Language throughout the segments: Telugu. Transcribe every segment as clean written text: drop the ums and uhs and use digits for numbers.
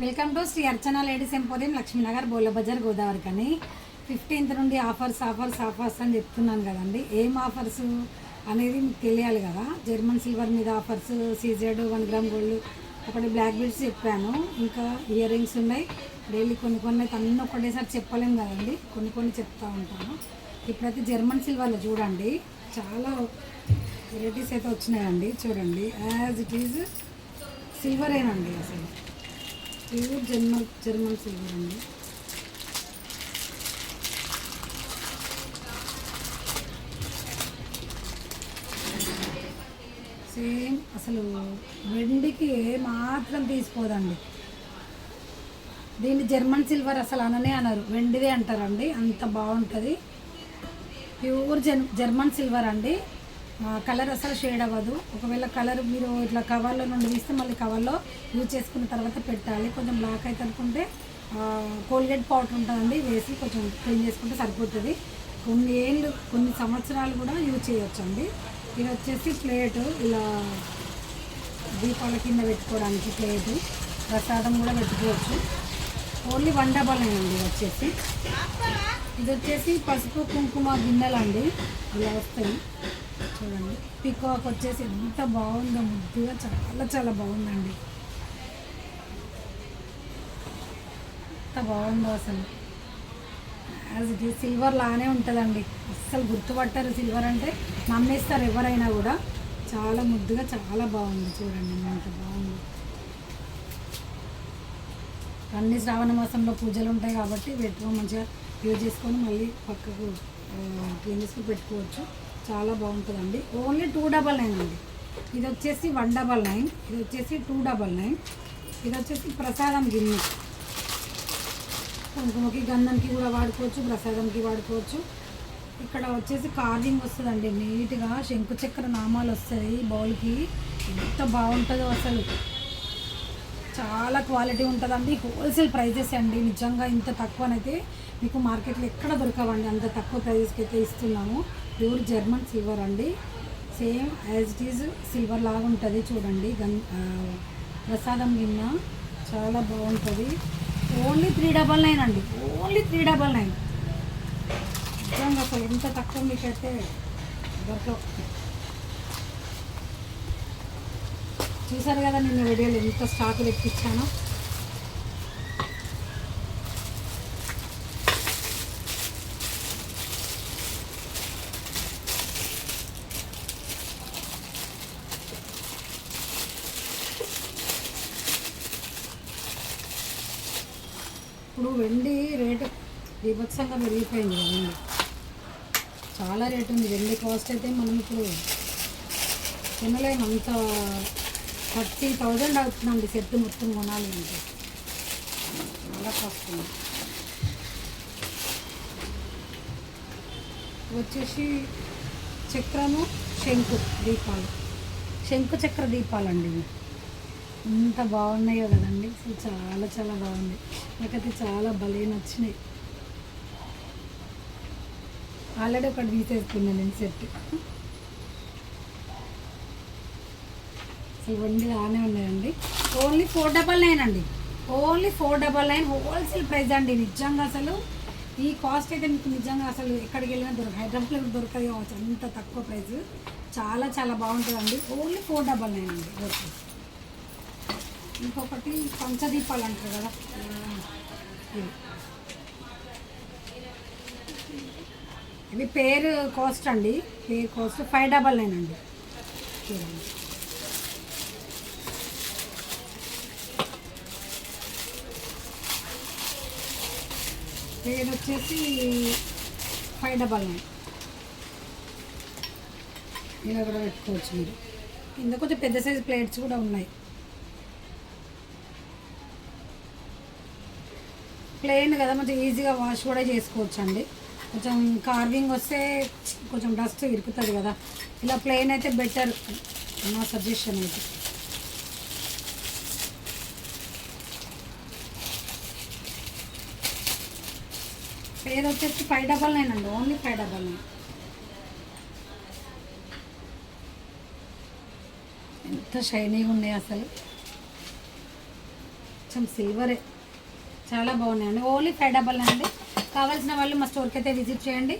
Welcome to Shri Archana ladies emporium Lakshminagar Bola Bazaar Godavari కానీ 15th నుండి ఆఫర్స్ అని చెప్తున్నాను కదండి. ఏం ఆఫర్స్ అనేది మీకు తెలియాలి కదా. జర్మన్ సిల్వర్ మీద ఆఫర్స్, సీజెడ్ 1 గ్రామ్ గోల్డ్, ఒకటి బ్లాక్ బీడ్స్ చెప్పాను, ఇంకా ఇయర్ రింగ్స్ ఉన్నాయి. డైలీ కొన్ని అయితే అన్నీ ఒకటేసారి చెప్పలేము కదండి, కొన్ని చెప్తూ ఉంటాను. ఇప్పుడైతే జర్మన్ సిల్వర్లో చూడండి చాలా వెరైటీస్ అయితే వచ్చినాయండి. చూడండి, యాజ్ ఇట్ ఈజ్ సిల్వరేనండి, అసలు ప్యూర్ జర్మన్ సిల్వర్ అండి. సేమ్ అసలు వెండికి ఏమాత్రం తీసిపోదండి. దీన్ని జర్మన్ సిల్వర్ అసలు అననే అనరు, వెండిదే అంటారండి. అంత బాగుంటుంది. ప్యూర్ జర్మన్ సిల్వర్ అండి. కలర్ అసలు షేడ్ అవ్వదు. ఒకవేళ కలర్ మీరు ఇట్లా కవర్లో నుండి తీస్తే మళ్ళీ కవర్లో యూజ్ చేసుకున్న తర్వాత పెట్టాలి. కొంచెం బ్లాక్ అయితే అనుకుంటే కోల్గేట్ పౌడర్ ఉంటుందండి, వేసి కొంచెం క్లీన్ చేసుకుంటే సరిపోతుంది. కొన్ని సంవత్సరాలు కూడా యూజ్ చేయొచ్చు అండి. ఇది వచ్చేసి ప్లేటు, ఇలా దీపాల కింద పెట్టుకోవడానికి ప్లేటు, ప్రసాదం కూడా పెట్టుకోవచ్చు. ఓన్లీ 199 అండి. ఇది వచ్చేసి పసుపు కుంకుమ గిన్నెలు అండి, ఇలా వస్తాయి. చూడండి, పికాక్ వచ్చేసి ఎంత బాగుందో, ముద్దుగా చాలా బాగుందండి. ఎంత బాగుందో అసలు. యాజ్ ఇట్ ఈజ్ సిల్వర్ లానే ఉంటుందండి, అస్సలు గుర్తుపట్టారు. సిల్వర్ అంటే నమ్మేస్తారు ఎవరైనా కూడా. చాలా ముద్దుగా చాలా బాగుంది. చూడండి ఎంత బాగుంది. అన్ని శ్రావణ మాసంలో పూజలు ఉంటాయి కాబట్టి మంచిగా యూజ్ చేసుకొని మళ్ళీ పక్కకు క్లీన్ చేసుకొని పెట్టుకోవచ్చు. చాలా బాగుంటుందండి. ఓన్లీ 299 అండి. ఇది వచ్చేసి 199, ఇది వచ్చేసి 299. ఇది వచ్చేసి ప్రసాదం గిన్నె, కుంకుమకి గంధంకి కూడా వాడుకోవచ్చు, ప్రసాదంకి వాడుకోవచ్చు. ఇక్కడ వచ్చేసి కార్వింగ్ వస్తుందండి, నీట్గా శంకు చక్ర నామాలు వస్తాయి బౌల్కి. ఎంత బాగుంటుందో అసలు, చాలా క్వాలిటీ ఉంటుందండి. హోల్సేల్ ప్రైజెస్ అండి. నిజంగా ఇంత తక్కువనైతే మీకు మార్కెట్లో ఎక్కడ దొరకవండి. అంత తక్కువ ప్రైజెస్కి అయితే ఇస్తున్నాము. ప్యూర్ జర్మన్ సిల్వర్ అండి. Same as it is silver లాగా ఉంటుంది. చూడండి, ప్రసాదం గిన్నె చాలా బాగుంటుంది. ఓన్లీ 399 అండి, ఓన్లీ 399. నిజంగా అసలు ఎంత తక్కువ మీకైతే దొరకవు. చూసారు కదా నిన్న వీడియోలో ఎంత స్టాక్ తెప్పించానో. ఇప్పుడు వెండి రేటు బీభత్సంగా పెరిగిపోయింది కదండి, చాలా రేటు ఉంది. వెండి కాస్ట్ అయితే మనం ఇప్పుడు తినలేము. అంత 30,000 అవుతుందండి సెట్ మొత్తం కొనాలి అంటే, చాలా కాస్ట్ ఉంది. వచ్చేసి చక్రము శంకు చక్ర దీపాలండి. ఇవి ఎంత బాగున్నాయో కదండి, అసలు చాలా బాగుంది. నాకైతే చాలా భలే నచ్చినాయి. ఆల్రెడీ ఒకటి తీసేసుకున్నాను నేను సెట్. అసలు ఇవన్నీ బాగానే ఉన్నాయండి. ఓన్లీ 499 అండి, ఓన్లీ 499 హోల్సేల్ ప్రైస్ అండి. నిజంగా అసలు ఈ కాస్ట్ అయితే మీకు నిజంగా అసలు ఎక్కడికి వెళ్ళినా హైదరాబాద్లో దొరకదు కావచ్చు, అంత తక్కువ ప్రైస్. చాలా బాగుంటుందండి. ఓన్లీ 499 అండి. ఓకే, ఇంకొకటి పంచదీపాలు అంటారు కదా, ఇది పేరు కాస్ట్ అండి. పేరు కాస్ట్ 599 అండి. చూడండి, పేరు వచ్చేసి 599. ఇలా కూడా పెట్టుకోవచ్చు మీరు. కింద కొంచెం పెద్ద సైజు ప్లేట్స్ కూడా ఉన్నాయి. ప్లెయిన్ కదా, కొంచెం ఈజీగా వాష్ కూడా చేసుకోవచ్చు అండి. కొంచెం కార్వింగ్ వస్తే కొంచెం డస్ట్ ఇరుకుతుంది కదా, ఇలా ప్లెయిన్ అయితే బెటర్ నా సజెషన్ అయితే. పేరు వచ్చేసి 599 అండి, ఓన్లీ 599. ఎంత షైనీగా ఉన్నాయి అసలు. అచ్చం సిల్వరే, చాలా బాగున్నాయండి. ఓన్లీ 599 అండి. కావాల్సిన వాళ్ళు మా స్టోర్కి అయితే విజిట్ చేయండి.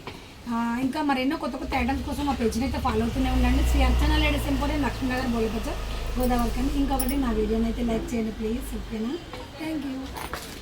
ఇంకా మరెన్నో కొత్త కొత్త ఐటమ్స్ కోసం మా పేజ్ని అయితే ఫాలో అవుతూనే ఉండండి. Shri Archana ladies emporium, Lakshmi Nagar, బోలిపచ్చ, Godavari. ఇంకొకటి నా వీడియోని అయితే లైక్ చేయండి ప్లీజ్. ఓకేనా? Thank you.